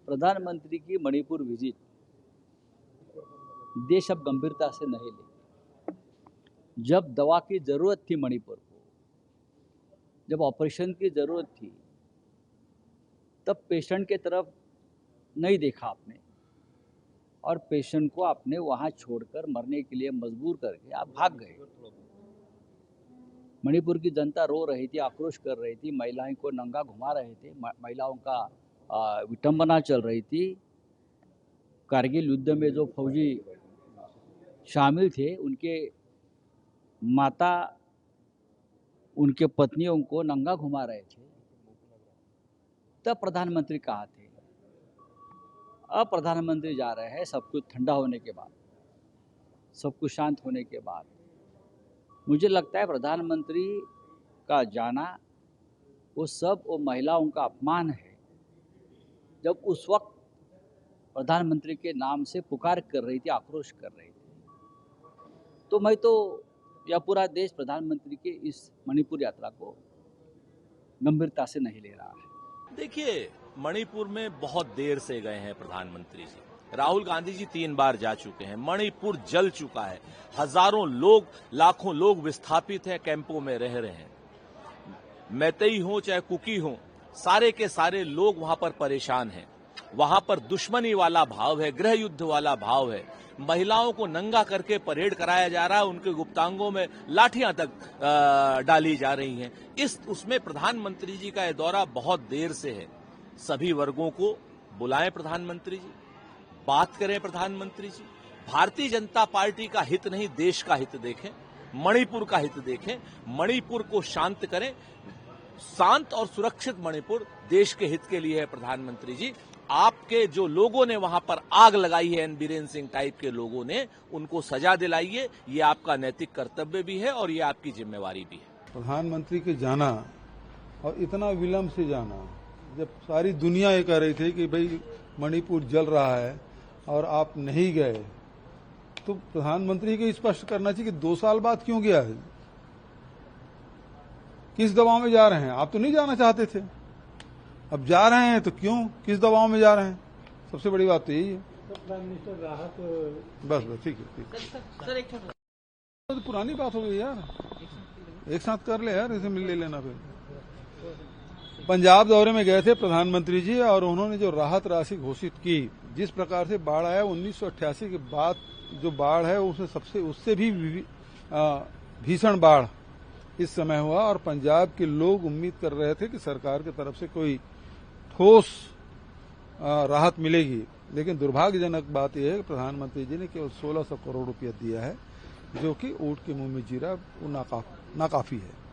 प्रधानमंत्री की मणिपुर विजिट देश अब गंभीरता से नहीं ले। जब दवा की ज़रूरत थी मणिपुर को, जब ऑपरेशन की ज़रूरत थी, तब पेशेंट के तरफ नहीं देखा आपने और पेशेंट को आपने वहाँ छोड़कर मरने के लिए मजबूर करके आप भाग गए। मणिपुर की जनता रो रही थी, आक्रोश कर रही थी, महिलाओं को नंगा घुमा रहे थे, महिलाओं का विटंबना चल रही थी। कारगिल युद्ध में जो फौजी शामिल थे, उनके माता, उनके पत्नियों को नंगा घुमा रहे थे। तब प्रधानमंत्री कहाँ थे? अब प्रधानमंत्री जा रहे हैं सब कुछ ठंडा होने के बाद, सब कुछ शांत होने के बाद। मुझे लगता है प्रधानमंत्री का जाना वो महिलाओं का अपमान है। जब उस वक्त प्रधानमंत्री के नाम से पुकार कर रही थी, आक्रोश कर रही थी, तो मैं तो यह पूरा देश प्रधानमंत्री के इस मणिपुर यात्रा को गंभीरता से नहीं ले रहा है। देखिए, मणिपुर में बहुत देर से गए हैं प्रधानमंत्री जी। राहुल गांधी जी 3 बार जा चुके हैं। मणिपुर जल चुका है। हजारों लोग, लाखों लोग विस्थापित हैं, कैंपों में रह रहे हैं। मैतेई हो चाहे कुकी हो, सारे के सारे लोग वहां पर परेशान हैं। वहां पर दुश्मनी वाला भाव है, गृह युद्ध वाला भाव है। महिलाओं को नंगा करके परेड कराया जा रहा है, उनके गुप्तांगों में लाठियां तक डाली जा रही हैं। उसमें प्रधानमंत्री जी का यह दौरा बहुत देर से है। सभी वर्गों को बुलाएं प्रधानमंत्री जी, बात करें प्रधानमंत्री जी। भारतीय जनता पार्टी का हित नहीं, देश का हित देखें, मणिपुर का हित देखें, मणिपुर को शांत करें। शांत और सुरक्षित मणिपुर देश के हित के लिए है प्रधानमंत्री जी। आपके जो लोगों ने वहां पर आग लगाई है, एन बीरेन सिंह टाइप के लोगों ने, उनको सजा दिलाइए। ये आपका नैतिक कर्तव्य भी है और ये आपकी जिम्मेवारी भी है। प्रधानमंत्री के जाना और इतना विलंब से जाना, जब सारी दुनिया ये कह रही थी कि भाई मणिपुर जल रहा है और आप नहीं गए, तो प्रधानमंत्री को स्पष्ट करना चाहिए कि 2 साल बाद क्यों गया है, किस दबाव में जा रहे हैं। आप तो नहीं जाना चाहते थे, अब जा रहे हैं तो क्यों, किस दबाव में जा रहे हैं। सबसे बड़ी बात तो यही है। प्राइम मिनिस्टर राहत बस ठीक है। सर एक छोटा, तो पुरानी बात हो गई यार, एक साथ कर ले यार, इसे मिल ले लेना। फिर पंजाब दौरे में गए थे प्रधानमंत्री जी और उन्होंने जो राहत राशि घोषित की, जिस प्रकार से बाढ़ आया 1988 के बाद जो बाढ़ है उससे भी भीषण बाढ़ इस समय हुआ और पंजाब के लोग उम्मीद कर रहे थे कि सरकार की तरफ से कोई ठोस राहत मिलेगी। लेकिन दुर्भाग्यजनक बात यह है कि प्रधानमंत्री जी ने केवल 1600 करोड़ रुपया दिया है, जो कि ऊंट के मुंह में जीरा, वो नाकाफी है।